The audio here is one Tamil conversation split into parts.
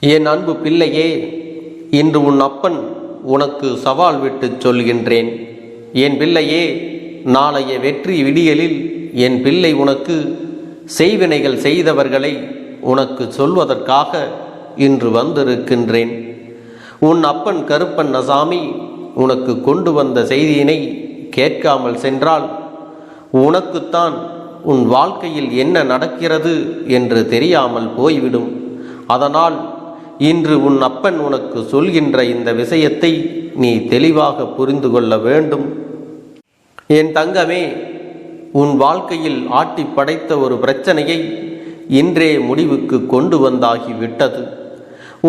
என் அன்பு பிள்ளையே, இன்று உன் அப்பன் உனக்கு சவால் விட்டு சொல்கின்றேன். என் பிள்ளையே, நாளைய வெற்றி விடியலில் என் பிள்ளை உனக்கு செய்வினைகள் செய்தவர்களை உனக்கு சொல்வதற்காக இன்று வந்திருக்கின்றேன். உன் அப்பன் கருப்பண்ணசாமி உனக்கு கொண்டு வந்த செய்தியினை கேட்காமல் சென்றால் உனக்குத்தான் உன் வாழ்க்கையில் என்ன நடக்கிறது என்று தெரியாமல் போய்விடும். அதனால் இன்று உன் அப்பன் உனக்கு சொல்கின்ற இந்த விஷயத்தை நீ தெளிவாக புரிந்து கொள்ள வேண்டும். என் தங்கமே, உன் வாழ்க்கையில் ஆட்டி படைத்த ஒரு பிரச்சனையை இன்றே முடிவுக்கு கொண்டு வந்தாகிவிட்டது.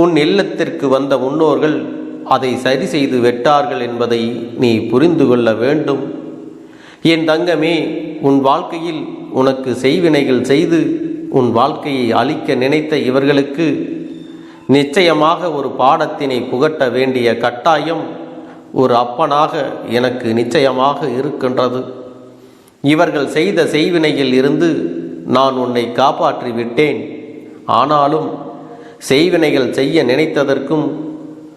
உன் இல்லத்திற்கு வந்த முன்னோர்கள் அதை சரி செய்து விட்டார்கள் என்பதை நீ புரிந்து கொள்ள வேண்டும். என் தங்கமே, உன் வாழ்க்கையில் உனக்கு செய்வினைகள் செய்து உன் வாழ்க்கையை அழிக்க நினைத்த இவர்களுக்கு நிச்சயமாக ஒரு பாடத்தினை புகட்ட வேண்டிய கட்டாயம் ஒரு அப்பனாக எனக்கு நிச்சயமாக இருக்கின்றது. இவர்கள் செய்த செய்வினையில் இருந்து நான் உன்னை காப்பாற்றி விட்டேன். ஆனாலும் செய்வினைகள் செய்ய நினைத்ததற்கும்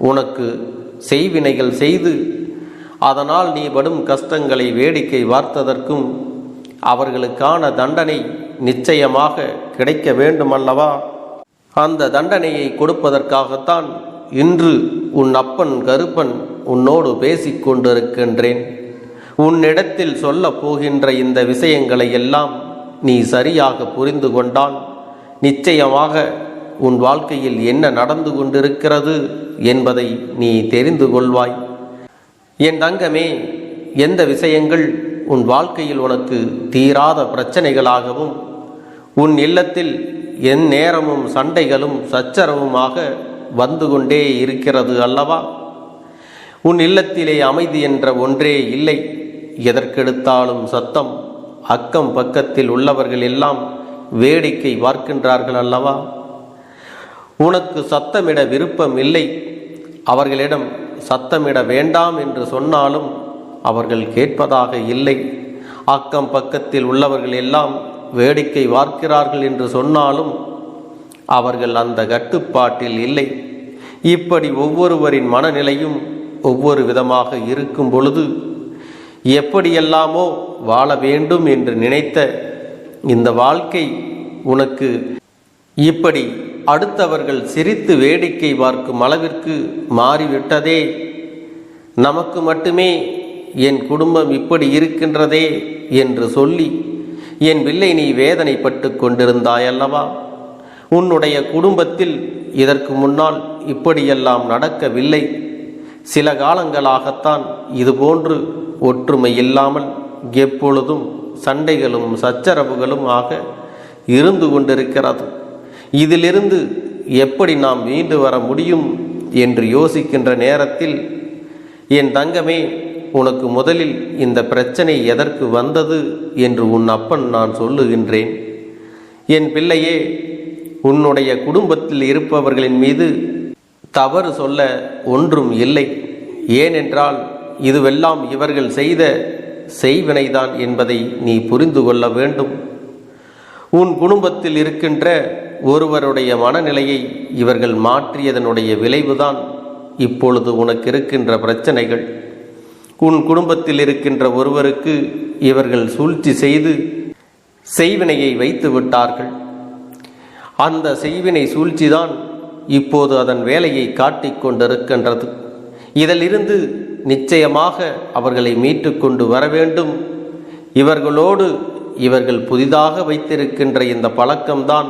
உனக்கு செய்வினைகள் செய்து அதனால் நீ படும் கஷ்டங்களை வேடிக்கை பார்த்ததற்கும் அவர்களுக்கான தண்டனை நிச்சயமாக கிடைக்க வேண்டுமல்லவா? அந்த தண்டனையை கொடுப்பதற்காகத்தான் இன்று உன் அப்பன் கருப்பன் உன்னோடு பேசிக்கொண்டிருக்கின்றேன். உன்னிடத்தில் சொல்ல போகின்ற இந்த விஷயங்களை எல்லாம் நீ சரியாக புரிந்து கொண்டால் நிச்சயமாக உன் வாழ்க்கையில் என்ன நடந்து கொண்டிருக்கிறது என்பதை நீ தெரிந்து கொள்வாய். என் தங்கமே, எந்த விஷயங்கள் உன் வாழ்க்கையில் உனக்கு தீராத பிரச்சனைகளாகவும் உன் இல்லத்தில் என் நேரமும் சண்டைகளும் சச்சரவுமாக வந்து கொண்டே இருக்கிறது அல்லவா? உன் இல்லத்திலே அமைதி என்ற ஒன்றே இல்லை. எதற்கெடுத்தாலும் சத்தம். அக்கம் பக்கத்தில் உள்ளவர்கள் எல்லாம் வேடிக்கை பார்க்கின்றார்கள் அல்லவா? உனக்கு சத்தமிட விருப்பம் இல்லை. அவர்களிடம் சத்தமிட வேண்டாம் என்று சொன்னாலும் அவர்கள் கேட்பதாக இல்லை. அக்கம் பக்கத்தில் உள்ளவர்கள் எல்லாம் வேடிக்கை பார்க்கிறார்கள் என்று சொன்னாலும் அவர்கள் அந்த கட்டுப்பாட்டில் இல்லை. இப்படி ஒவ்வொருவரின் மனநிலையும் ஒவ்வொரு விதமாக இருக்கும் பொழுது எப்படியெல்லாமோ வாழ வேண்டும் என்று நினைத்த இந்த வாழ்க்கை உனக்கு இப்படி அடுத்தவர்கள் சிரித்து வேடிக்கை பார்க்கும் அளவிற்கு மாறிவிட்டதே. நமக்கு மட்டுமே என் குடும்பம் இப்படி இருக்கின்றதே என்று சொல்லி என் பிள்ளை நீ வேதனைப்பட்டு கொண்டிருந்தாயல்லவா? உன்னுடைய குடும்பத்தில் இதற்கு முன்னால் இப்படியெல்லாம் நடக்கவில்லை. சில காலங்களாகத்தான் இதுபோன்று ஒற்றுமை இல்லாமல் எப்பொழுதும் சண்டைகளும் சச்சரவுகளும் ஆக இருந்து கொண்டிருக்கிறது. இதிலிருந்து எப்படி நாம் மீண்டு வர முடியும் என்று யோசிக்கின்ற நேரத்தில் என் தங்கமே, உனக்கு முதலில் இந்த பிரச்சனை எதற்கு வந்தது என்று உன் அப்பன் நான் சொல்லுகின்றேன். என் பிள்ளையே, உன்னுடைய குடும்பத்தில் இருப்பவர்களின் மீது தவறு சொல்ல ஒன்றும் இல்லை. ஏனென்றால் இதுவெல்லாம் இவர்கள் செய்த செய்வினைதான் என்பதை நீ புரிந்து கொள்ள வேண்டும். உன் குடும்பத்தில் இருக்கின்ற ஒருவருடைய மனநிலையை இவர்கள் மாற்றியதனுடைய விளைவுதான் இப்பொழுது உனக்கு இருக்கின்ற பிரச்சனைகள். உன் குடும்பத்தில் இருக்கின்ற ஒருவருக்கு இவர்கள் சூழ்ச்சி செய்து செய்வினையை வைத்து விட்டார்கள். அந்த செய்வினை சூழ்ச்சிதான் இப்போது அதன் வேலையை காட்டிக் கொண்டிருக்கின்றது. இதிலிருந்து நிச்சயமாக அவர்களை மீட்டு கொண்டு வர வேண்டும். இவர்களோடு இவர்கள் புதிதாக வைத்திருக்கின்ற இந்த பழக்கம்தான்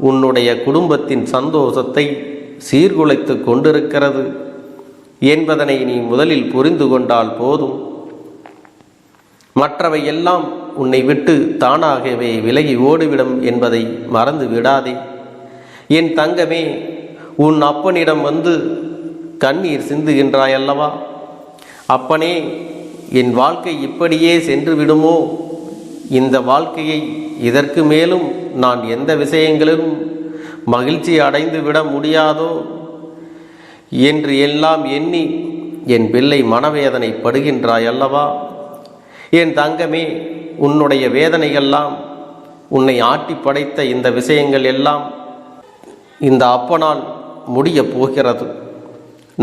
உன்னுடைய குடும்பத்தின் சந்தோஷத்தை சீர்குலைத்து கொண்டிருக்கிறது என்பதனை நீ முதலில் புரிந்து கொண்டால் போதும். மற்றவை எல்லாம் உன்னை விட்டு தானாகவே விலகி ஓடிவிடும் என்பதை மறந்து விடாதே. என் தங்கமே, உன் அப்பனிடம் வந்து கண்ணீர் சிந்துகின்றாயல்லவா? அப்பனே, என் வாழ்க்கை இப்படியே சென்று விடுமோ? இந்த வாழ்க்கையை இதற்கு மேலும் நான் எந்த விஷயங்களிலும் மகிழ்ச்சி அடைந்து விட முடியாதோ என்று எல்லாம் எண்ணி என் பிள்ளை மனவேதனை படுகின்றாய் அல்லவா? என் தங்கமே, உன்னுடைய வேதனைகள்லாம், உன்னை ஆட்டி படைத்த இந்த விஷயங்கள் எல்லாம் இந்த அப்பனால் முடியப் போகிறது.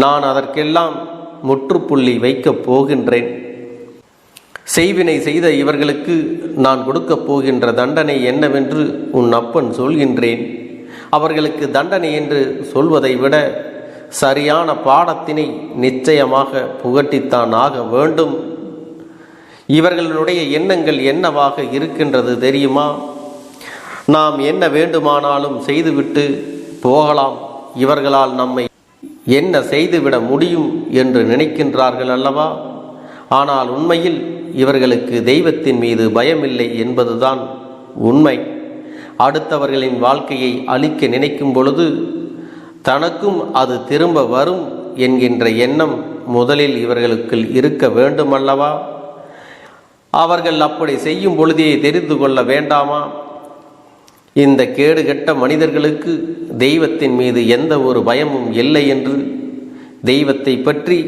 நான் அதற்கெல்லாம் முற்றுப்புள்ளி வைக்கப் போகின்றேன். செய்வினை செய்த இவர்களுக்கு நான் கொடுக்கப் போகின்ற தண்டனை என்னவென்று உன் அப்பன் சொல்கின்றேன். அவர்களுக்கு தண்டனை என்று சொல்வதை விட சரியான பாடத்தினை நிச்சயமாக புகட்டித்தான் ஆக வேண்டும். இவர்களுடைய எண்ணங்கள் என்னவாக இருக்கின்றது தெரியுமா? நாம் என்ன வேண்டுமானாலும் செய்துவிட்டு போகலாம், இவர்களால் நம்மை என்ன செய்துவிட முடியும் என்று நினைக்கின்றார்கள் அல்லவா? ஆனால் உண்மையில் இவர்களுக்கு தெய்வத்தின் மீது பயமில்லை என்பதுதான் உண்மை. அடுத்தவர்களின் வாழ்க்கையை அழிக்க நினைக்கும் பொழுது தனக்கும் அது திரும்ப வரும் என்கின்ற எண்ணம் முதலில் இவர்களுக்கு இருக்க வேண்டுமல்லவா? அவர்கள் அப்படி செய்யும் பொழுதே தெரிந்து கொள்ள வேண்டாமா? இந்த கேடுகெட்ட மனிதர்களுக்கு தெய்வத்தின் மீது எந்த ஒரு பயமும் இல்லை என்று, தெய்வத்தை பற்றி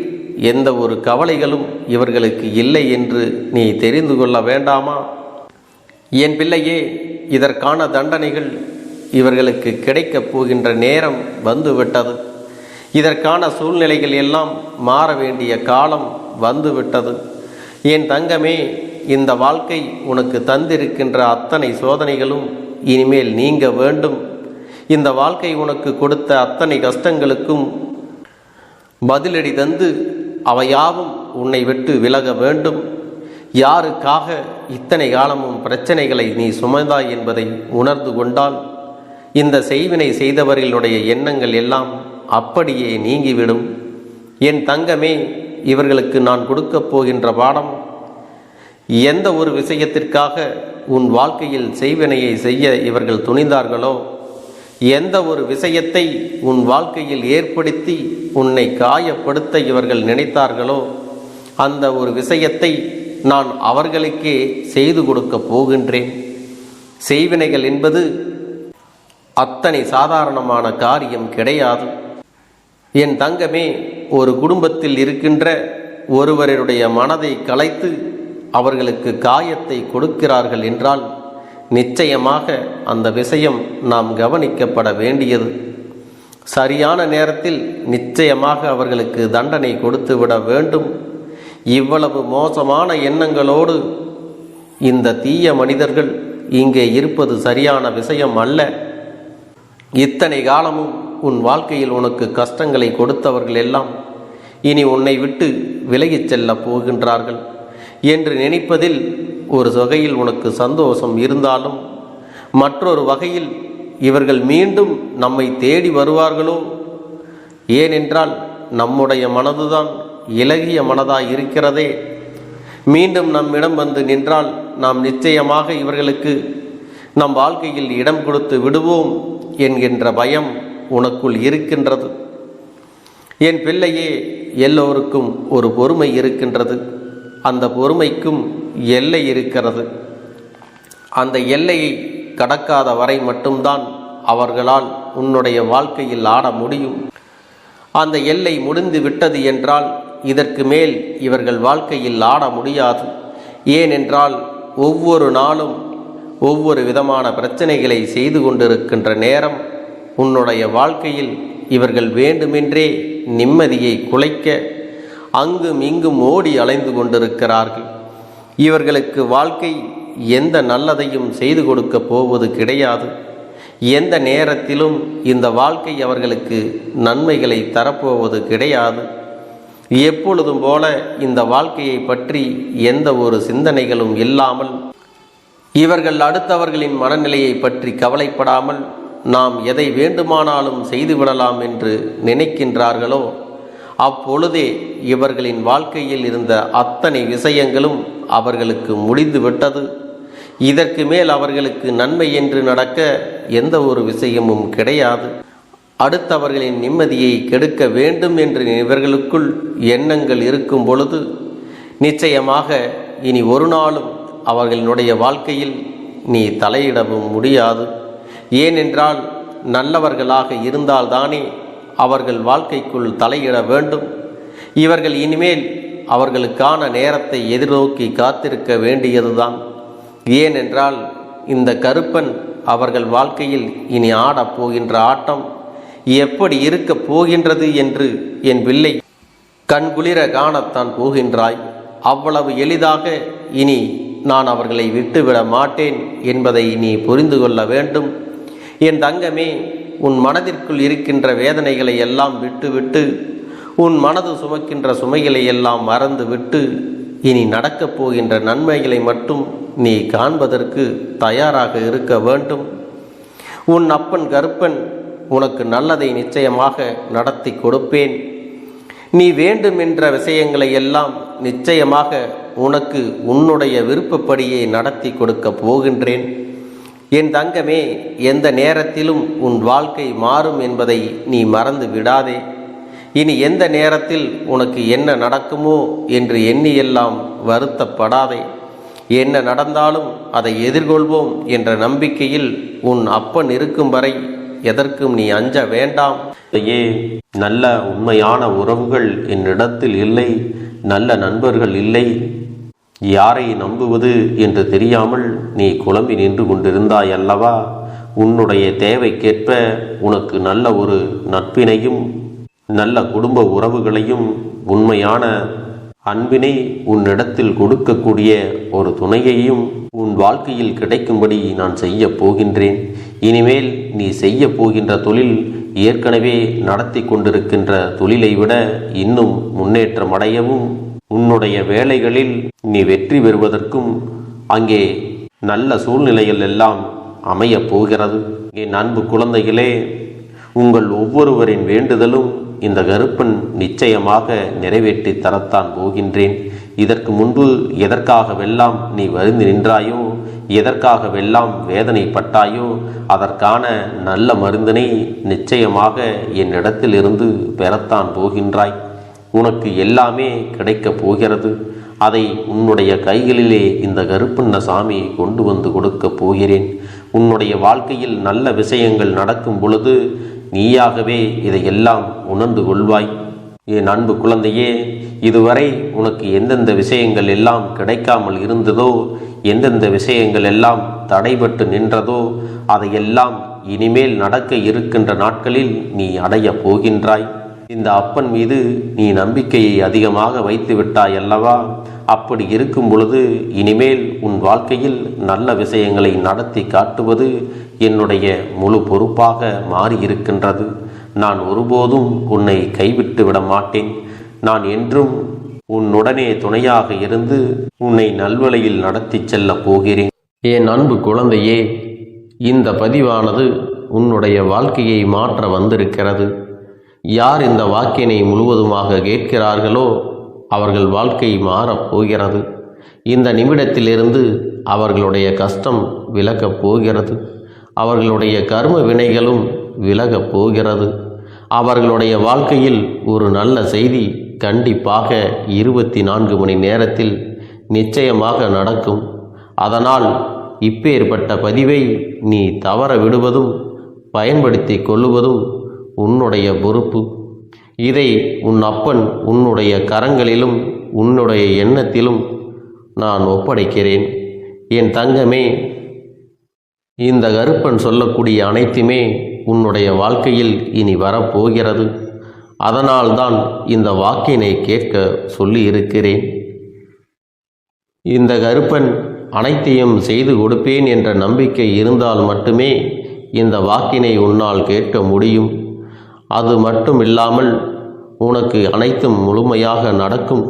எந்த ஒரு கவலைகளும் இவர்களுக்கு இல்லை என்று நீ தெரிந்து கொள்ள வேண்டாமா? என் பிள்ளையே, இதற்கான தண்டனைகள் இவர்களுக்கு கிடைக்கப் போகின்ற நேரம் வந்துவிட்டது. இதற்கான சூழ்நிலைகள் எல்லாம் மாற வேண்டிய காலம் வந்துவிட்டது. என் தங்கமே, இந்த வாழ்க்கை உனக்கு தந்திருக்கின்ற அத்தனை சோதனைகளும் இனிமேல் நீங்க வேண்டும். இந்த வாழ்க்கை உனக்கு கொடுத்த அத்தனை கஷ்டங்களுக்கும் பதிலடி தந்து அவையாவும் உன்னை விட்டு விலக வேண்டும். யாருக்காக இத்தனை காலமும் பிரச்சனைகளை நீ சுமந்தாய் என்பதை உணர்ந்து கொண்டால் இந்த செய்வினை செய்தவர்களுடைய எண்ணங்கள் எல்லாம் அப்படியே நீங்கிவிடும். என் தங்கமே, இவர்களுக்கு நான் கொடுக்கப் போகின்ற பாடம், எந்த ஒரு விஷயத்திற்காக உன் வாழ்க்கையில் செய்வினையை செய்ய இவர்கள் துணிந்தார்களோ, எந்த ஒரு விஷயத்தை உன் வாழ்க்கையில் ஏற்படுத்தி உன்னை காயப்படுத்த இவர்கள் நினைத்தார்களோ, அந்த ஒரு விஷயத்தை நான் அவர்களுக்கே செய்து கொடுக்க போகின்றேன். செய்வினைகள் என்பது அத்தனை சாதாரணமான காரியம் கிடையாது. என் தங்கமே, ஒரு குடும்பத்தில் இருக்கின்ற ஒருவருடைய மனதை கலைத்து அவர்களுக்கு காயத்தை கொடுக்கிறார்கள் என்றால் நிச்சயமாக அந்த விஷயம் நாம் கவனிக்கப்பட வேண்டியது. சரியான நேரத்தில் நிச்சயமாக அவர்களுக்கு தண்டனை கொடுத்து விட வேண்டும். இவ்வளவு மோசமான எண்ணங்களோடு இந்த தீய மனிதர்கள் இங்கே இருப்பது சரியான விஷயம் அல்ல. இத்தனை காலமும் உன் வாழ்க்கையில் உனக்கு கஷ்டங்களை கொடுத்தவர்கள் எல்லாம் இனி உன்னை விட்டு விலகிச் செல்ல போகின்றார்கள் என்று நினைப்பதில் ஒரு வகையில் உனக்கு சந்தோஷம் இருந்தாலும், மற்றொரு வகையில் இவர்கள் மீண்டும் நம்மை தேடி வருவார்களோ? ஏனென்றால் நம்முடைய மனதுதான் இலகிய மனதாய் இருக்கிறதே. மீண்டும் நம்மிடம் வந்து நின்றால் நாம் நிச்சயமாக இவர்களுக்கு நம் வாழ்க்கையில் இடம் கொடுத்து விடுவோம் என்கின்ற பயம் உனக்குள் இருக்கின்றது. என் பிள்ளையே, எல்லோருக்கும் ஒரு பொறுமை இருக்கின்றது. அந்த பொறுமைக்கும் எல்லை இருக்கிறது. அந்த எல்லையை கடக்காத வரை மட்டும்தான் அவர்களால் உன்னுடைய வாழ்க்கையில் ஆட முடியும். அந்த எல்லை முடிந்து விட்டது என்றால் இதற்கு மேல் இவர்கள் வாழ்க்கையில் ஆட முடியாது. ஏனென்றால் ஒவ்வொரு நாளும் ஒவ்வொரு விதமான பிரச்சனைகளை செய்து கொண்டிருக்கின்ற நேரம் உன்னுடைய வாழ்க்கையில் இவர்கள் வேண்டுமென்றே நிம்மதியை குலைக்க அங்கும் இங்கும் ஓடி அலைந்து கொண்டிருக்கிறார்கள். இவர்களுக்கு வாழ்க்கை எந்த நல்லதையும் செய்து கொடுக்க போவது கிடையாது. எந்த நேரத்திலும் இந்த வாழ்க்கை அவர்களுக்கு நன்மைகளை தரப்போவது கிடையாது. எப்பொழுதும் போல இந்த வாழ்க்கையை பற்றி எந்த ஒரு சிந்தனைகளும் இல்லாமல், இவர்கள் அடுத்தவர்களின் மனநிலையை பற்றி கவலைப்படாமல் நாம் எதை வேண்டுமானாலும் செய்துவிடலாம் என்று நினைக்கின்றார்களோ, அப்பொழுதே இவர்களின் வாழ்க்கையில் இருந்த அத்தனை விஷயங்களும் அவர்களுக்கு முடிந்து விட்டது. இதற்கு மேல் அவர்களுக்கு நன்மை என்று நடக்க எந்த ஒரு விஷயமும் கிடையாது. அடுத்தவர்களின் நிம்மதியை கெடுக்க வேண்டும் என்று இவர்களுக்குள் எண்ணங்கள் இருக்கும் பொழுது நிச்சயமாக இனி ஒரு நாளும் அவர்களுடைய வாழ்க்கையில் நீ தலையிடவும் முடியாது. ஏனென்றால் நல்லவர்களாக இருந்தால்தானே அவர்கள் வாழ்க்கைக்குள் தலையிட வேண்டும். இவர்கள் இனிமேல் அவர்களுக்கான நேரத்தை எதிர்நோக்கி காத்திருக்க வேண்டியதுதான். ஏனென்றால் இந்த கருப்பன் அவர்கள் வாழ்க்கையில் இனி ஆடப் போகின்ற ஆட்டம் எப்படி இருக்கப் போகின்றது என்று என் பிள்ளை கண்குளிர காணத்தான் போகின்றாய். அவ்வளவு எளிதாக இனி நான் அவர்களை விட்டுவிட மாட்டேன் என்பதை நீ புரிந்து கொள்ள வேண்டும். என் தங்கமே, உன் மனதிற்குள் இருக்கின்ற வேதனைகளை எல்லாம் விட்டுவிட்டு, உன் மனது சுமக்கின்ற சுமைகளை எல்லாம் மறந்துவிட்டு, இனி நடக்கப் போகின்ற நன்மைகளை மட்டும் நீ காண்பதற்கு தயாராக இருக்க வேண்டும். உன் அப்பன் கருப்பன் உனக்கு நல்லதை நிச்சயமாக நடத்தி கொடுப்பேன். நீ வேண்டும் என்ற விஷயங்களை எல்லாம் நிச்சயமாக உனக்கு உன்னுடைய விருப்பப்படியே நடத்தி கொடுக்க போகின்றேன். என் தங்கமே, எந்த நேரத்திலும் உன் வாழ்க்கை மாறும் என்பதை நீ மறந்து விடாதே. இனி எந்த நேரத்தில் உனக்கு என்ன நடக்குமோ என்று எண்ணியெல்லாம் வருத்தப்படாதே. என்ன நடந்தாலும் அதை எதிர்கொள்வோம் என்ற நம்பிக்கையில் உன் அப்பன் இருக்கும் வரை எதற்கும் நீ அஞ்ச வேண்டாம். நல்ல உண்மையான உறவுகள் என்னிடத்தில் இல்லை, நல்ல நண்பர்கள் இல்லை. யாரை நம்புவது என்று தெரியாமல் நீ குழம்பி நின்று கொண்டிருந்தாய் அல்லவா? உன்னுடைய தேவைக்கேற்ப உனக்கு நல்ல ஒரு நட்பினையும் நல்ல குடும்ப உறவுகளையும் உண்மையான அன்பினை உன்னிடத்தில் கொடுக்கக்கூடிய ஒரு துணையையும் உன் வாழ்க்கையில் கிடைக்கும்படி நான் செய்ய போகின்றேன். இனிமேல் நீ செய்ய போகின்ற தொழில் ஏற்கனவே நடத்தி கொண்டிருக்கின்ற தொழிலை விட இன்னும் முன்னேற்றம் அடையவும், உன்னுடைய வேலைகளில் நீ வெற்றி பெறுவதற்கும் அங்கே நல்ல சூழ்நிலைகள் எல்லாம் அமையப் போகிறது. என் அன்பு குழந்தைகளே, உங்கள் ஒவ்வொருவரின் வேண்டுதலும் இந்த கருப்பன் நிச்சயமாக நிறைவேற்றி தரத்தான் போகின்றேன். இதற்கு முன்பு எதற்காகவெல்லாம் நீ வருந்தி நின்றாயோ, எதற்காகவெல்லாம் வேதனைப்பட்டாயோ, அதற்கான நல்ல மருந்தினை நிச்சயமாக என்னிடத்திலிருந்து பெறத்தான் போகின்றாய். உனக்கு எல்லாமே கிடைக்கப் போகிறது. அதை உன்னுடைய கைகளிலே இந்த கருப்பண்ண சாமி கொண்டு வந்து கொடுக்கப் போகிறேன். உன்னுடைய வாழ்க்கையில் நல்ல விஷயங்கள் நடக்கும் பொழுது நீயாகவே இதையெல்லாம் உணர்ந்து கொள்வாய். என் அன்பு குழந்தையே, இதுவரை உனக்கு எந்தெந்த விஷயங்கள் எல்லாம் கிடைக்காமல் இருந்ததோ, எந்தெந்த விஷயங்கள் எல்லாம் தடைபட்டு நின்றதோ, அதையெல்லாம் இனிமேல் நடக்க இருக்கின்ற நாட்களில் நீ அடைய போகின்றாய். இந்த அப்பன் மீது நீ நம்பிக்கையை அதிகமாக வைத்து விட்டாய் அல்லவா? அப்படி இருக்கும் பொழுது இனிமேல் உன் வாழ்க்கையில் நல்ல விஷயங்களை நடத்தி காட்டுவது என்னுடைய முழு பொறுப்பாக மாறியிருக்கின்றது. நான் ஒருபோதும் உன்னை கைவிட்டு விட மாட்டேன். நான் என்றும் உன்னுடனே துணையாக இருந்து உன்னை நல்வழியில் நடத்தி செல்ல போகிறேன். என் அன்பு குழந்தையே, இந்த பதிவானது உன்னுடைய வாழ்க்கையை மாற்ற வந்திருக்கிறது. யார் இந்த வாக்கினை முழுவதுமாக கேட்கிறார்களோ அவர்கள் வாழ்க்கை மாறப் போகிறது. இந்த நிமிடத்திலிருந்து அவர்களுடைய கஷ்டம் விலகப் போகிறது. அவர்களுடைய கர்ம வினைகளும் விலகப் போகிறது. அவர்களுடைய வாழ்க்கையில் ஒரு நல்ல செய்தி கண்டிப்பாக 24 மணி நேரத்தில் நிச்சயமாக நடக்கும். அதனால் இப்பேற்பட்ட பதிவை நீ தவற விடுவதும் பயன்படுத்தி கொள்ளுவதும் உன்னுடைய பொறுப்பு. இதை உன் அப்பன் உன்னுடைய கரங்களிலும் உன்னுடைய எண்ணத்திலும் நான் ஒப்படைக்கிறேன். என் தங்கமே, இந்த கருப்பன் சொல்லக்கூடிய அனைத்துமே உன்னுடைய வாழ்க்கையில் இனி வரப்போகிறது. அதனால்தான் இந்த வாக்கினை கேட்க சொல்லி இருக்கிறேன். இந்த கருப்பன் அனைத்தையும் செய்து கொடுப்பேன் என்ற நம்பிக்கை இருந்தால் மட்டுமே இந்த வாக்கினை உன்னால் கேட்க முடியும். அது மட்டும் இல்லாமல் உனக்கு அனைத்தும் முழுமையாக நடக்கும்.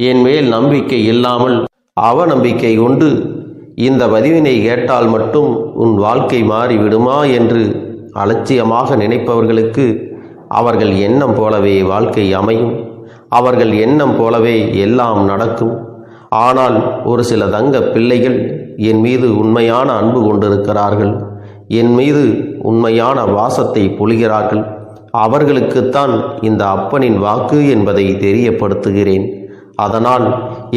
என் மேல் நம்பிக்கை இல்லாமல் அவநம்பிக்கை கொண்டு இந்த பதிவினை கேட்டால் மட்டும் உன் வாழ்க்கை மாறிவிடுமா என்று அலட்சியமாக நினைப்பவர்களுக்கு அவர்கள் எண்ணம் போலவே வாழ்க்கை அமையும். அவர்கள் எண்ணம் போலவே எல்லாம் நடக்கும். ஆனால் ஒரு சில தங்க பிள்ளைகள் என் மீது உண்மையான அன்பு கொண்டிருக்கிறார்கள். என் மீது உண்மையான வாசத்தை பொழிகிறார்கள். அவர்களுக்குத்தான் இந்த அப்பனின் வாக்கு என்பதை தெரியப்படுத்துகிறேன். அதனால்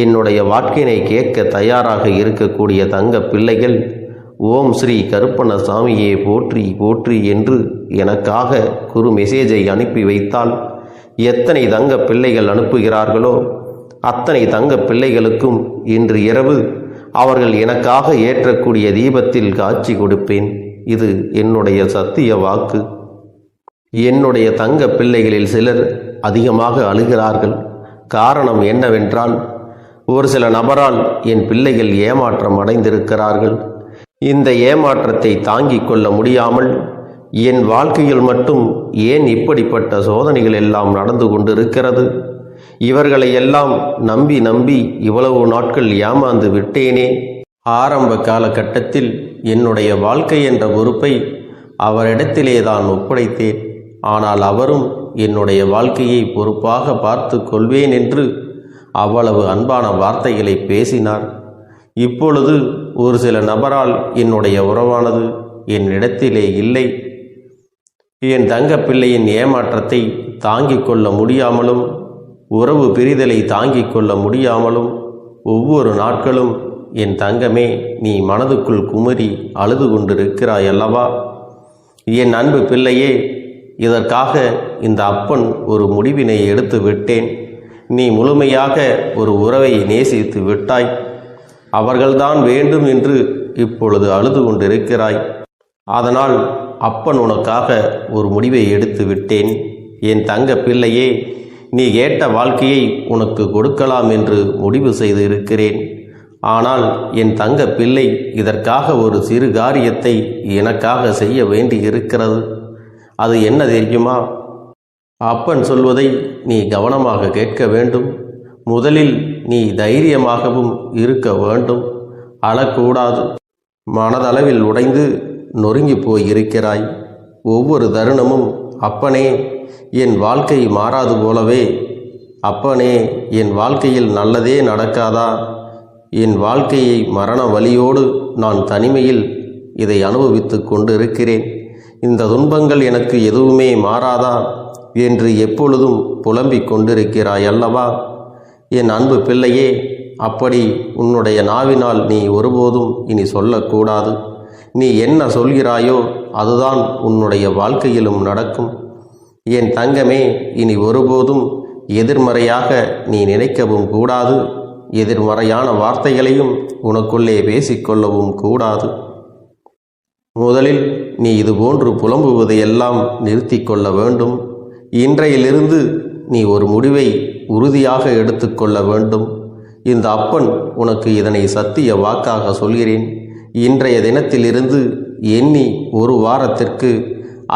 என்னுடைய வாக்கினை கேட்க தயாராக இருக்கக்கூடிய தங்க பிள்ளைகள் ஓம் ஸ்ரீ கருப்பண்ண சாமியே போற்றி போற்றி என்று எனக்காக குறு மெசேஜை அனுப்பி வைத்தால் எத்தனை தங்க பிள்ளைகள் அனுப்புகிறார்களோ அத்தனை தங்க பிள்ளைகளுக்கும் இன்று இரவு அவர்கள் எனக்காக ஏற்றக்கூடிய தீபத்தில் காட்சி கொடுப்பேன். இது என்னுடைய சத்திய வாக்கு. என்னுடைய தங்க பிள்ளைகளில் சிலர் அதிகமாக அழுகிறார்கள். காரணம் என்னவென்றால், ஒரு சில நபரால் என் பிள்ளைகள் ஏமாற்றம் அடைந்திருக்கிறார்கள். இந்த ஏமாற்றத்தை தாங்கிக் கொள்ள முடியாமல் என் வாழ்க்கையில் மட்டும் ஏன் இப்படிப்பட்ட சோதனைகள் எல்லாம் நடந்து கொண்டிருக்கிறது? இவர்களை எல்லாம் நம்பி நம்பி இவ்வளவு நாட்கள் ஏமாந்து விட்டேனே. ஆரம்ப காலகட்டத்தில் என்னுடைய வாழ்க்கை என்ற பொறுப்பை அவரிடத்திலே தான் ஒப்படைத்தேன். ஆனால் அவரும் என்னுடைய வாழ்க்கையை பொறுப்பாக பார்த்து கொள்வேன் என்று அவ்வளவு அன்பான வார்த்தைகளை பேசினார். இப்பொழுது ஒரு சில நபரால் என்னுடைய உறவானது என்னிடத்திலே இல்லை. என் தங்க பிள்ளையின் ஏமாற்றத்தை தாங்கிக் கொள்ள முடியாமலும் உறவு பிரிதலை தாங்கிக் கொள்ள முடியாமலும் ஒவ்வொரு நாட்களும் என் தங்கமே, நீ மனதுக்குள் குமரி அழுது கொண்டிருக்கிறாய் அல்லவா? என் அன்பு பிள்ளையே, இதற்காக இந்த அப்பன் ஒரு முடிவினை எடுத்து விட்டேன். நீ முழுமையாக ஒரு உறவை நேசித்து விட்டாய். அவர்கள்தான் வேண்டும் என்று இப்பொழுது அழுது கொண்டிருக்கிறாய். அதனால் அப்பன் உனக்காக ஒரு முடிவை எடுத்து விட்டேன். என் தங்க பிள்ளையே, நீ கேட்ட வாழ்க்கையை உனக்கு கொடுக்கலாம் என்று முடிவு செய்து இருக்கிறேன். ஆனால் என் தங்க பிள்ளை, இதற்காக ஒரு சிறு காரியத்தை எனக்காக செய்ய வேண்டி இருக்கிறது. அது என்ன தெரியுமா? அப்பன் சொல்வதை நீ கவனமாக கேட்க வேண்டும். முதலில் நீ தைரியமாகவும் இருக்க வேண்டும். அழக்கூடாது. மனதளவில் உடைந்து நொறுங்கி போய் இருக்கிறாய். ஒவ்வொரு தருணமும் அப்பனே, என் வாழ்க்கை மாறாது போலவே, அப்பனே, என் வாழ்க்கையில் நல்லதே நடக்காதா? என் வாழ்க்கையை மரண வலியோடு நான் தனிமையில் இதை அனுபவித்து கொண்டு இருக்கிறேன். இந்த துன்பங்கள் எனக்கு எதுவுமே மாறாதா என்று எப்பொழுதும் புலம்பிக் கொண்டிருக்கிறாய் அல்லவா? என் அன்பு பிள்ளையே, அப்படி உன்னுடைய நாவினால் நீ ஒருபோதும் இனி சொல்லக்கூடாது. நீ என்ன சொல்கிறாயோ அதுதான் உன்னுடைய வாழ்க்கையிலும் நடக்கும். என் தங்கமே, இனி ஒருபோதும் எதிர்மறையாக நீ நினைக்கவும் கூடாது. எதிர்மறையான வார்த்தைகளையும் உனக்குள்ளே பேசிக்கொள்ளவும் கூடாது. முதலில் நீ இதுபோன்று புலம்புவதையெல்லாம் நிறுத்தி கொள்ள வேண்டும். இன்றையிலிருந்து நீ ஒரு முடிவை உறுதியாக எடுத்துக்கொள்ள வேண்டும். இந்த அப்பன் உனக்கு இதனை சத்திய வாக்காக சொல்கிறேன். இன்றைய தினத்திலிருந்து எண்ணி ஒரு வாரத்திற்கு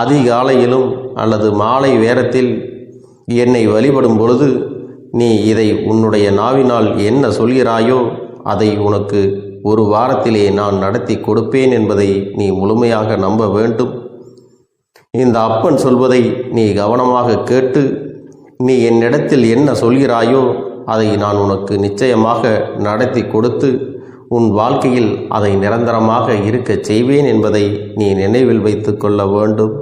அதிகாலையிலும் அல்லது மாலை நேரத்தில் என்னை வழிபடும் பொழுது நீ இதை உன்னுடைய நாவினால் என்ன சொல்கிறாயோ அதை உனக்கு ஒரு வாரத்திலே நான் நடத்தி கொடுப்பேன் என்பதை நீ முழுமையாக நம்ப வேண்டும். இந்த அப்பன் சொல்வதை நீ கவனமாக கேட்டு நீ என்னிடத்தில் என்ன சொல்கிறாயோ அதை நான் உனக்கு நிச்சயமாக நடத்தி கொடுத்து உன் வாழ்க்கையில் அதை நிரந்தரமாக இருக்கச் செய்வேன் என்பதை நீ நினைவில் வைத்து கொள்ள வேண்டும்.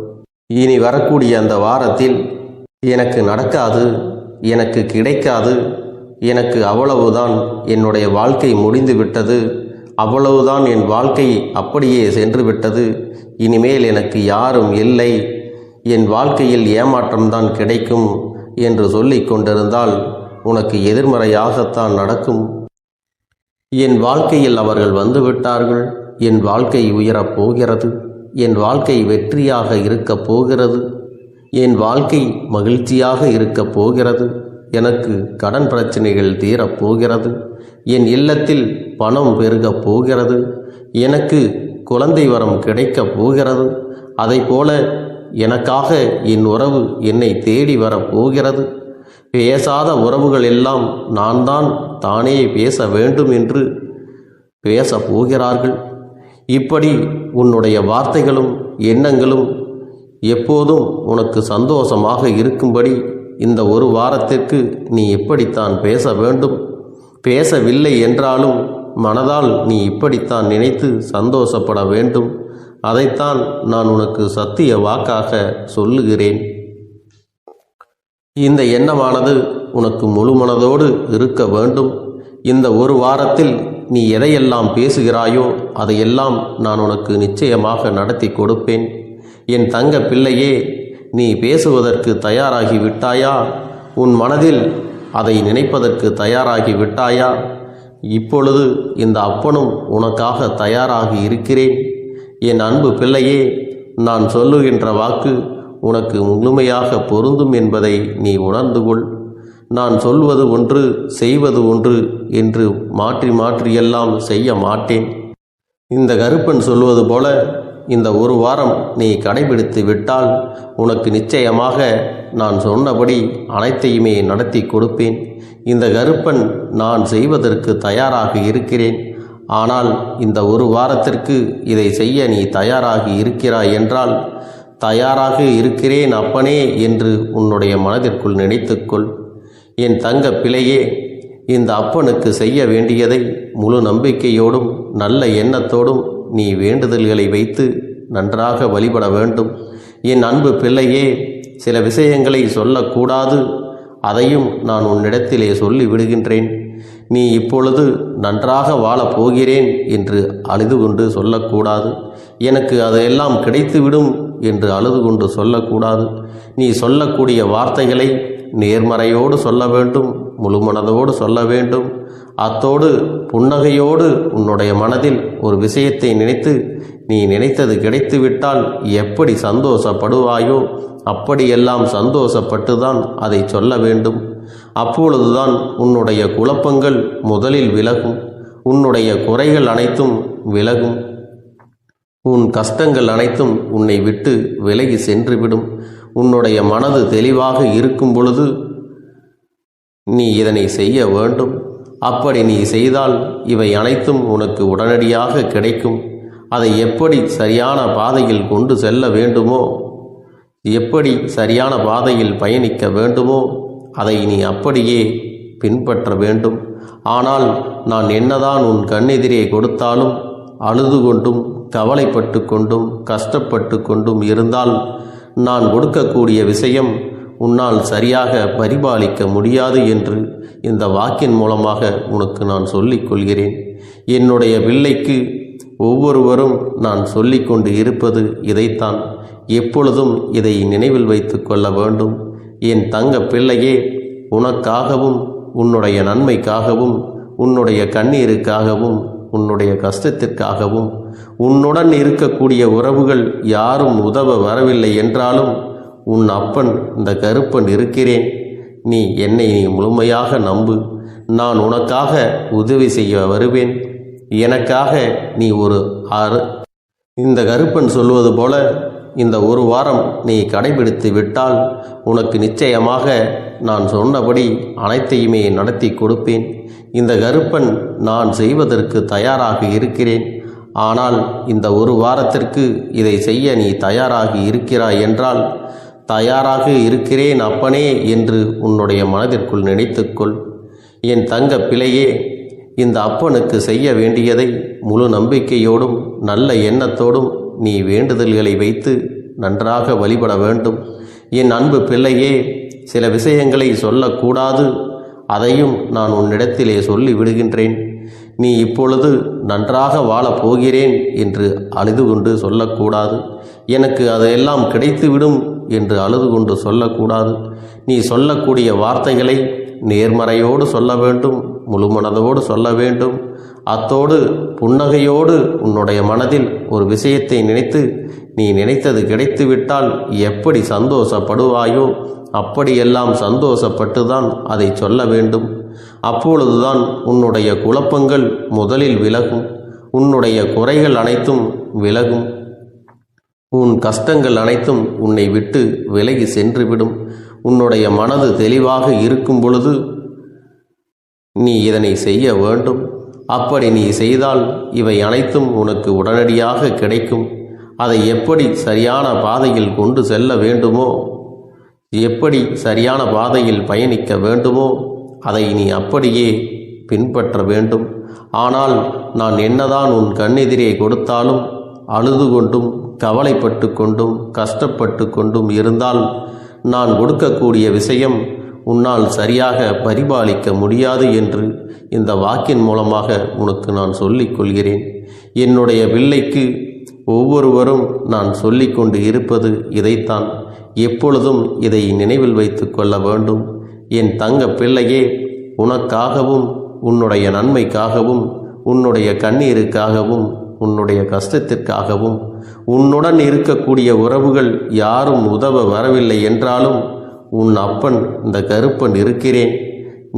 இனி வரக்கூடிய அந்த வாரத்தில் எனக்கு நடக்காது, எனக்கு கிடைக்காது, எனக்கு அவ்வளவுதான், என்னுடைய வாழ்க்கை முடிந்து விட்டது, அவ்வளவுதான், என் வாழ்க்கை அப்படியே சென்று விட்டது, இனிமேல் எனக்கு யாரும் இல்லை, என் வாழ்க்கையில் ஏமாற்றம்தான் கிடைக்கும் என்று சொல்லிக் கொண்டிருந்தால் உனக்கு எதிர்மறையாகத்தான் நடக்கும். என் வாழ்க்கையில் அவர்கள் வந்துவிட்டார்கள். என் வாழ்க்கை உயரப் போகிறது. என் வாழ்க்கை வெற்றியாக இருக்கப் போகிறது. என் வாழ்க்கை மகிழ்ச்சியாக இருக்கப் போகிறது. எனக்கு கடன் பிரச்சனைகள் தீரப்போகிறது. என் இல்லத்தில் பணம் பெருகப் போகிறது. எனக்கு குழந்தை வரம் கிடைக்கப் போகிறது. அதைப்போல எனக்காக என் உறவு என்னை தேடி வரப்போகிறது. பேசாத உறவுகள் எல்லாம் நான் தான் தானே பேச வேண்டும் என்று பேசப் போகிறார்கள். இப்படி உன்னுடைய வார்த்தைகளும் எண்ணங்களும் எப்போதும் உனக்கு சந்தோஷமாக இருக்கும்படி இந்த ஒரு வாரத்திற்கு நீ எப்படித்தான் பேச வேண்டும். பேசவில்லை என்றாலும் மனதால் நீ இப்படித்தான் நினைத்து சந்தோஷப்பட வேண்டும். அதைத்தான் நான் உனக்கு சத்திய வாக்காக சொல்லுகிறேன். இந்த எண்ணமானது உனக்கு முழு மனதோடு இருக்க வேண்டும். இந்த ஒரு வாரத்தில் நீ எதையெல்லாம் பேசுகிறாயோ அதையெல்லாம் நான் உனக்கு நிச்சயமாக நடத்தி கொடுப்பேன். என் தங்க பிள்ளையே, நீ பேசுவதற்கு தயாராகி விட்டாயா? உன் மனதில் அதை நினைப்பதற்கு தயாராகி விட்டாயா? இப்பொழுது இந்த அப்பனும் உனக்காக தயாராகி இருக்கிறேன். என் அன்பு பிள்ளையே, நான் சொல்லுகின்ற வாக்கு உனக்கு முழுமையாக பொருந்தும் என்பதை நீ உணர்ந்து கொள். நான் சொல்வது ஒன்று செய்வது ஒன்று என்று மாற்றி மாற்றியெல்லாம் செய்ய மாட்டேன். இந்த கருப்பன் சொல்வது போல இந்த ஒரு வாரம் நீ கடைபிடித்து விட்டால் உனக்கு நிச்சயமாக நான் சொன்னபடி அனைத்தையுமே நடத்தி கொடுப்பேன். இந்த கருப்பன் நான் செய்வதற்கு தயாராக இருக்கிறேன். ஆனால் இந்த ஒரு வாரத்திற்கு இதை செய்ய நீ தயாராகி இருக்கிறாய் என்றால், தயாராக இருக்கிறேன் அப்பனே என்று உன்னுடைய மனதிற்குள் நினைத்துக்கொள். என் தங்க பிள்ளையே, இந்த அப்பனுக்கு செய்ய வேண்டியதை முழு நம்பிக்கையோடும் நல்ல எண்ணத்தோடும் நீ வேண்டுதல்களை வைத்து நன்றாக வழிபட வேண்டும். என் அன்பு பிள்ளையே, சில விஷயங்களை சொல்லக்கூடாது, அதையும் நான் உன்னிடத்திலே சொல்லி விடுகின்றேன். நீ இப்பொழுது நன்றாக வாழப் போகிறேன் என்று அழுது கொண்டு சொல்லக்கூடாது. எனக்கு அதையெல்லாம் கிடைத்துவிடும் என்று அழுது கொண்டு சொல்லக்கூடாது. நீ சொல்லக்கூடிய வார்த்தைகளை நேர்மறையோடு சொல்ல வேண்டும், முழுமனதோடு சொல்ல வேண்டும். அத்தோடு புன்னகையோடு உன்னுடைய மனதில் ஒரு விஷயத்தை நினைத்து நீ நினைத்தது கிடைத்துவிட்டால் எப்படி சந்தோஷப்படுவாயோ அப்படியெல்லாம் சந்தோஷப்பட்டுதான் அதை சொல்ல வேண்டும். அப்பொழுதுதான் உன்னுடைய குழப்பங்கள் முதலில் விலகும், உன்னுடைய குறைகள் அனைத்தும் விலகும், உன் கஷ்டங்கள் அனைத்தும் உன்னை விட்டு விலகி சென்றுவிடும். உன்னுடைய மனது தெளிவாக இருக்கும் பொழுது நீ இதனை செய்ய வேண்டும். அப்படி நீ செய்தால் இவை அனைத்தும் உனக்கு உடனடியாக கிடைக்கும். அதை எப்படி சரியான பாதையில் கொண்டு செல்ல வேண்டுமோ, எப்படி சரியான பாதையில் பயணிக்க வேண்டுமோ அதை நீ அப்படியே பின்பற்ற வேண்டும். ஆனால் நான் என்னதான் உன் கண்ணெதிரே கொடுத்தாலும் அழுது கொண்டும் கவலைப்பட்டு கொண்டும் கஷ்டப்பட்டு கொண்டும் இருந்தால் நான் கொடுக்கக்கூடிய விஷயம் உன்னால் சரியாக பரிபாலிக்க முடியாது என்று இந்த வாக்கின் மூலமாக உனக்கு நான் சொல்லிக் கொள்கிறேன். என்னுடைய பிள்ளைக்கு ஒவ்வொருவரும் நான் சொல்லிக்கொண்டு இருப்பது இதைத்தான். எப்பொழுதும் இதை நினைவில் வைத்து கொள்ள வேண்டும். என் தங்க பிள்ளையே, உனக்காகவும் உன்னுடைய நன்மைக்காகவும் உன்னுடைய கண்ணீருக்காகவும் உன்னுடைய கஷ்டத்திற்காகவும் உன்னுடன் இருக்கக்கூடிய உறவுகள் யாரும் உதவ வரவில்லை என்றாலும் உன் அப்பன் இந்த கருப்பன் இருக்கிறேன். நீ என்னை முழுமையாக நம்பு. நான் உனக்காக உதவி செய்ய வருவேன். எனக்காக நீ இந்த கருப்பன் சொல்வது போல இந்த ஒரு வாரம் நீ கடைபிடித்து விட்டால் உனக்கு நிச்சயமாக நான் சொன்னபடி அனைத்தையுமே நடத்தி கொடுப்பேன். இந்த கருப்பன் நான் செய்வதற்கு தயாராக இருக்கிறேன். ஆனால் இந்த ஒரு வாரத்திற்கு இதை செய்ய நீ தயாராகி இருக்கிறாய் என்றால், தயாராக இருக்கிறேன் அப்பனே என்று உன்னுடைய மனதிற்குள் நினைத்துக்கொள். என் தங்க பிள்ளையே, இந்த அப்பனுக்கு செய்ய வேண்டியதை முழு நம்பிக்கையோடும் நல்ல எண்ணத்தோடும் நீ வேண்டுதல்களை வைத்து நன்றாக வழிபட வேண்டும். என் அன்பு பிள்ளையே, சில விஷயங்களை சொல்லக்கூடாது, அதையும் நான் உன்னிடத்திலே சொல்லி விடுகின்றேன். நீ இப்பொழுது நன்றாக வாழப் போகிறேன் என்று அழுது கொண்டு சொல்லக்கூடாது. எனக்கு அதையெல்லாம் கிடைத்துவிடும் என்று அழுது கொண்டு சொல்லக்கூடாது. நீ சொல்லக்கூடிய வார்த்தைகளை நேர்மறையோடு சொல்ல வேண்டும், முழுமனதோடு சொல்ல வேண்டும். அத்தோடு புன்னகையோடு உன்னுடைய மனதில் ஒரு விஷயத்தை நினைத்து நீ நினைத்தது கிடைத்துவிட்டால் எப்படி சந்தோஷப்படுவாயோ அப்படியெல்லாம் சந்தோஷப்பட்டுதான் அதை சொல்ல வேண்டும். அப்பொழுதுதான் உன்னுடைய குழப்பங்கள் முதலில் விலகும், உன்னுடைய குறைகள் அனைத்தும் விலகும், உன் கஷ்டங்கள் அனைத்தும் உன்னை விட்டு விலகி சென்றுவிடும். உன்னுடைய மனது தெளிவாக இருக்கும் பொழுது நீ இதனை செய்ய வேண்டும். அப்படி நீ செய்தால் இவை அனைத்தும் உனக்கு உடனடியாக கிடைக்கும். அதை எப்படி சரியான பாதையில் கொண்டு செல்ல வேண்டுமோ, எப்படி சரியான பாதையில் பயணிக்க வேண்டுமோ அதை நீ அப்படியே பின்பற்ற வேண்டும். ஆனால் நான் என்னதான் உன் கண்ணெதிரே கொடுத்தாலும் அழுது கொண்டும் கவலைப்பட்டு கொண்டும் கஷ்டப்பட்டு கொண்டும் இருந்தால் நான் கொடுக்கக்கூடிய விஷயம் உன்னால் சரியாக பரிபாலிக்க முடியாது என்று இந்த வாக்கின் மூலமாக உனக்கு நான் சொல்லிக் கொள்கிறேன். என்னுடைய பிள்ளைக்கு ஒவ்வொருவரும் நான் சொல்லிக்கொண்டு இருப்பது இதைத்தான். எப்பொழுதும் இதை நினைவில் வைத்து கொள்ள வேண்டும். என் தங்க பிள்ளையே, உனக்காகவும் உன்னுடைய நன்மைக்காகவும் உன்னுடைய கண்ணீருக்காகவும் உன்னுடைய கஷ்டத்திற்காகவும் உன்னுடன் இருக்கக்கூடிய உறவுகள் யாரும் உதவ வரவில்லை என்றாலும் உன் அப்பன் இந்த கருப்பன் இருக்கிறேன்.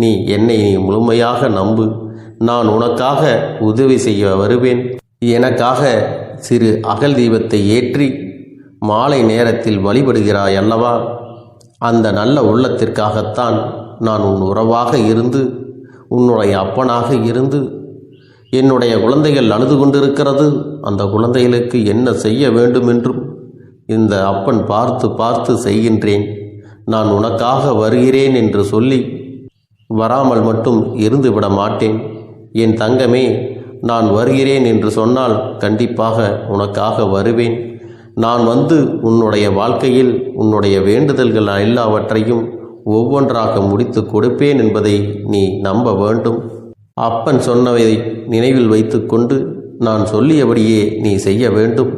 நீ என்னை முழுமையாக நம்பு. நான் உனக்காக உதவி செய்ய வருவேன். எனக்காக சிறு அகல் தீபத்தை ஏற்றி மாலை நேரத்தில் வழிபடுகிறாய் அல்லவா? அந்த நல்ல உள்ளத்திற்காகத்தான் நான் உன் உறவாக இருந்து உன்னுடைய அப்பனாக இருந்து என்னுடைய குழந்தைகள் அழுது கொண்டிருக்கிறது, அந்த குழந்தைகளுக்கு என்ன செய்ய வேண்டும் என்றும் இந்த அப்பன் பார்த்து பார்த்து செய்கின்றேன். நான் உனக்காக வருகிறேன் என்று சொல்லி வராமல் மட்டும் இருந்து விட மாட்டேன். என் தங்கமே, நான் வருகிறேன் என்று சொன்னால் கண்டிப்பாக உனக்காக வருவேன். நான் வந்து உன்னுடைய வாழ்க்கையில் உன்னுடைய வேண்டுதல்கள் எல்லாவற்றையும் ஒவ்வொன்றாக முடித்து கொடுப்பேன் என்பதை நீ நம்ப வேண்டும். அப்பன் சொன்னவை நினைவில் வைத்துக்கொண்டு நான் சொல்லியபடியே நீ செய்ய வேண்டும்.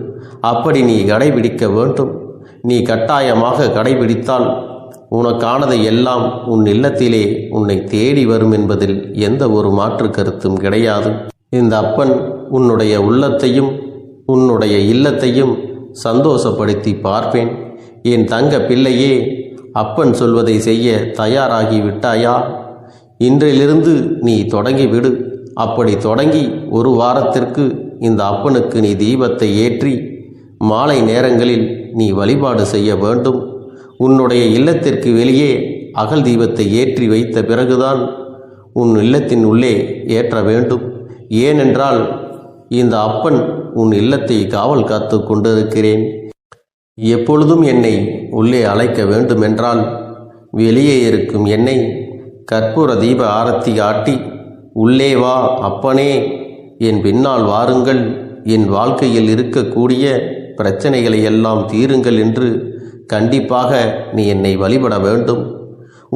அப்படி நீ கடைபிடிக்க வேண்டும். நீ கட்டாயமாக கடைபிடித்தால் உனக்கானதை எல்லாம் உன் இல்லத்திலே உன்னை தேடி வரும் என்பதில் எந்த ஒரு மாற்று கருத்தும் கிடையாது. இந்த அப்பன் உன்னுடைய உள்ளத்தையும் உன்னுடைய இல்லத்தையும் சந்தோஷப்படுத்தி பார்ப்பேன். என் தங்க பிள்ளையே, அப்பன் சொல்வதை செய்ய தயாராகி விட்டாயா? இன்றிலிருந்து நீ தொடங்கிவிடு. அப்படி தொடங்கி ஒரு வாரத்திற்கு இந்த அப்பனுக்கு நீ தீபத்தை ஏற்றி மாலை நேரங்களில் நீ வழிபாடு செய்ய வேண்டும். உன்னுடைய இல்லத்திற்கு வெளியே அகல் தீபத்தை ஏற்றி வைத்த பிறகுதான் உன் இல்லத்தின் உள்ளே ஏற்ற வேண்டும். ஏனென்றால் இந்த அப்பன் உன் இல்லத்தை காவல் காத்து கொண்டிருக்கிறேன். எப்பொழுதும் என்னை உள்ளே அழைக்க வேண்டுமென்றால் வெளியே இருக்கும் என்னை கற்பூர தீப ஆரத்தி காட்டி உள்ளே வா அப்பனே, என் பின்னால் வாருங்கள், என் வாழ்க்கையில் இருக்கக்கூடிய பிரச்சனைகளை எல்லாம் தீருங்கள் என்று கண்டிப்பாக நீ என்னை வழிபட வேண்டும்.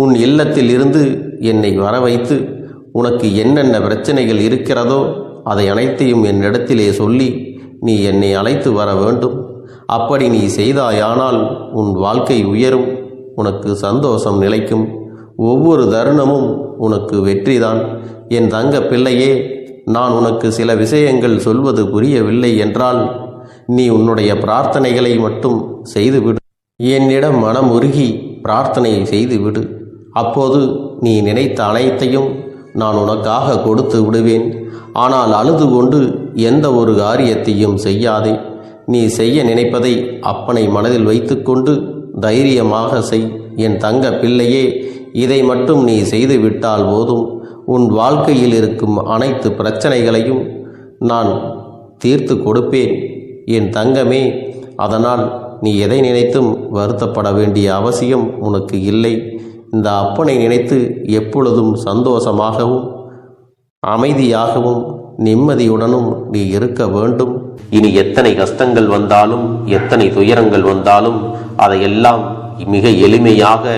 உன் இல்லத்தில் இருந்து என்னை வர வைத்து உனக்கு என்னென்ன பிரச்சனைகள் இருக்கிறதோ அதை அனைத்தையும் என்னிடத்திலே சொல்லி நீ என்னை அழைத்து வர வேண்டும். அப்படி நீ செய்தாயானால் உன் வாழ்க்கை உயரும், உனக்கு சந்தோஷம் நிலைக்கும். ஒவ்வொரு தருணமும் உனக்கு வெற்றிதான். என் தங்க பிள்ளையே, நான் உனக்கு சில விஷயங்கள் சொல்வது புரியவில்லை என்றால் நீ உன்னுடைய பிரார்த்தனைகளை மட்டும் செய்துவிடு. என்னிடம் மனம் உருகி பிரார்த்தனை செய்துவிடு. அப்போது நீ நினைத்த அனைத்தையும் நான் உனக்காக கொடுத்து விடுவேன். ஆனால் அழுது கொண்டு எந்த ஒரு காரியத்தையும் செய்யாதே. நீ செய்ய நினைப்பதை அப்பனை மனதில் வைத்துக்கொண்டு தைரியமாக செய். என் தங்க பிள்ளையே, இதை மட்டும் நீ செய்துவிட்டால் போதும். உன் வாழ்க்கையில் இருக்கும் அனைத்து பிரச்சனைகளையும் நான் தீர்த்து கொடுப்பேன் என் தங்கமே. அதனால் நீ எதை நினைத்தும் வருத்தப்பட வேண்டிய அவசியம் உனக்கு இல்லை. இந்த அப்பனை நினைத்து எப்பொழுதும் சந்தோஷமாகவும் அமைதியாகவும் நிம்மதியுடனும் நீ இருக்க வேண்டும். இனி எத்தனை கஷ்டங்கள் வந்தாலும் எத்தனை துயரங்கள் வந்தாலும் அதையெல்லாம் மிக எளிமையாக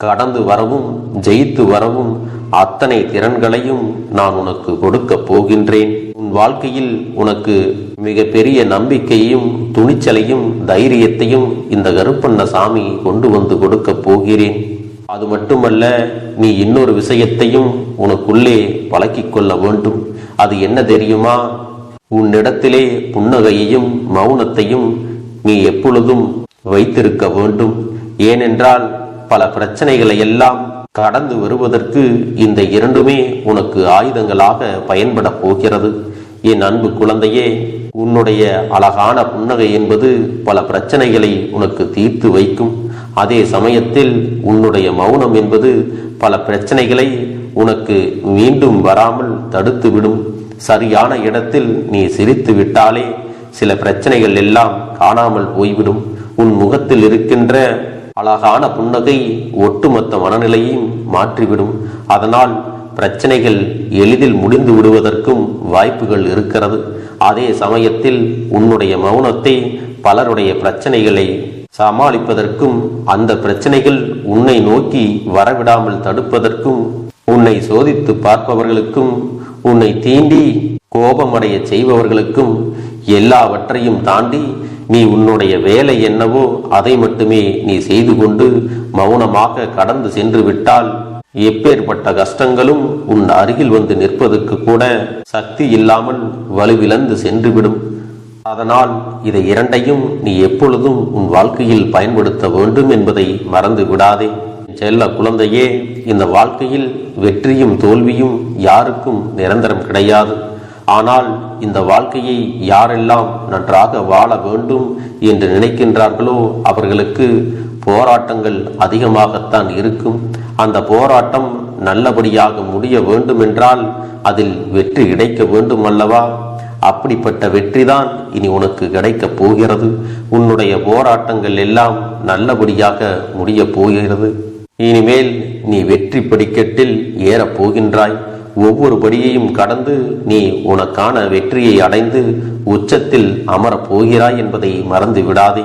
கடந்து வரவும் ஜெயித்து வரவும் அத்தனை திறன்களையும் நான் உனக்கு கொடுக்க போகின்றேன். உன் வாழ்க்கையில் உனக்கு மிக பெரிய நம்பிக்கையையும் துணிச்சலையும் தைரியத்தையும் இந்த கருப்பண்ணசாமி கொண்டு வந்து கொடுக்க போகிறேன். அது மட்டுமல்ல, நீ இன்னொரு விஷயத்தையும் உனக்குள்ளே பழக்கிக் கொள்ள வேண்டும். அது என்ன தெரியுமா? உன்னிடத்திலே புன்னகையையும் மௌனத்தையும் நீ எப்பொழுதும் வைத்திருக்க வேண்டும். ஏனென்றால் பல பிரச்சனைகளை எல்லாம் கடந்து வருவதற்கு இந்த இரண்டுமே உனக்கு ஆயுதங்களாக பயன்பட போகிறது. என் அன்பு குழந்தையே, உன்னுடைய அழகான புன்னகை என்பது பல பிரச்சனைகளை உனக்கு தீர்த்து வைக்கும். அதே சமயத்தில் உன்னுடைய மௌனம் என்பது பல பிரச்சனைகளை உனக்கு மீண்டும் வராமல் தடுத்துவிடும். சரியான இடத்தில் நீ சிரித்து விட்டாலே சில பிரச்சனைகள் எல்லாம் காணாமல் போய்விடும். உன் முகத்தில் இருக்கின்ற அழகான புன்னகை ஒட்டுமொத்த மனநிலையையும் மாற்றிவிடும். அதனால் பிரச்சனைகள் எளிதில் முடிந்து விடுவதற்கும் வாய்ப்புகள் இருக்கிறது. அதே சமயத்தில் உன்னுடைய மௌனத்தை பலருடைய பிரச்சனைகளை சமாளிப்பதற்கும் அந்த பிரச்சனைகள் உன்னை நோக்கி வரவிடாமல் தடுப்பதற்கும் உன்னை சோதித்து பார்ப்பவர்களுக்கும் உன்னை தீண்டி கோபமடைய செய்பவர்களுக்கும் எல்லாவற்றையும் தாண்டி நீ உன்னுடைய வேலை என்னவோ அதை மட்டுமே நீ செய்து கொண்டு மௌனமாக கடந்து சென்று விட்டால் எப்பேற்பட்ட கஷ்டங்களும் உன் அருகில் வந்து நிற்பதற்கு கூட சக்தி இல்லாமல் வலுவிழந்து சென்றுவிடும். அதனால் இதை இரண்டையும் நீ எப்பொழுதும் உன் வாழ்க்கையில் பயன்படுத்த வேண்டும் என்பதை மறந்து விடாதே. செல்ல குழந்தையே, இந்த வாழ்க்கையில் வெற்றியும் தோல்வியும் யாருக்கும் நிரந்தரம் கிடையாது. ஆனால் இந்த வாழ்க்கையை யாரெல்லாம் நன்றாக வாழ வேண்டும் என்று நினைக்கின்றார்களோ அவர்களுக்கு போராட்டங்கள் அதிகமாகத்தான் இருக்கும். அந்த போராட்டம் நல்லபடியாக முடிய வேண்டுமென்றால் அதில் வெற்றி கிடைக்க வேண்டும் அல்லவா? அப்படிப்பட்ட வெற்றிதான் இனி உனக்கு கிடைக்கப் போகிறது. உன்னுடைய போராட்டங்கள் எல்லாம் நல்லபடியாக முடிய போகிறது. இனிமேல் நீ வெற்றி படிக்கட்டில் ஏறப் போகின்றாய். ஒவ்வொரு படியையும் கடந்து நீ உனக்கான வெற்றியை அடைந்து உச்சத்தில் அமரப் போகிறாய் என்பதை மறந்து விடாதே.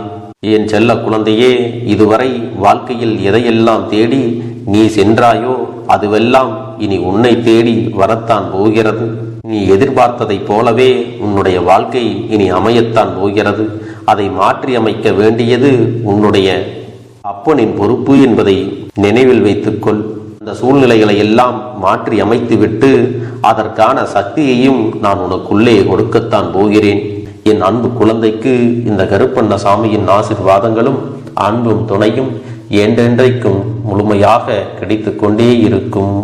என் செல்ல குழந்தையே, இதுவரை வாழ்க்கையில் எதையெல்லாம் தேடி நீ சென்றாயோ அதுவெல்லாம் இனி உன்னை தேடி வரத்தான் போகிறது. நீ எதிர்பார்த்ததைப் போலவே உன்னுடைய வாழ்க்கை இனி அமையத்தான் போகிறது. அதை மாற்றி அமைக்க வேண்டியது உன்னுடைய அப்பனின் பொறுப்பு என்பதை நினைவில் வைத்துக்கொள். அந்த சூழ்நிலைகளை எல்லாம் மாற்றி அமைத்துவிட்டு அதற்கான சக்தியையும் நான் உனக்குள்ளே கொடுக்கத்தான் போகிறேன். என் அன்பு குழந்தைக்கு இந்த கருப்பண்ணசாமியின் ஆசீர்வாதங்களும் அன்பும் துணையும் என்றென்றைக்கும் முழுமையாக கிடைத்து கொண்டே இருக்கும்.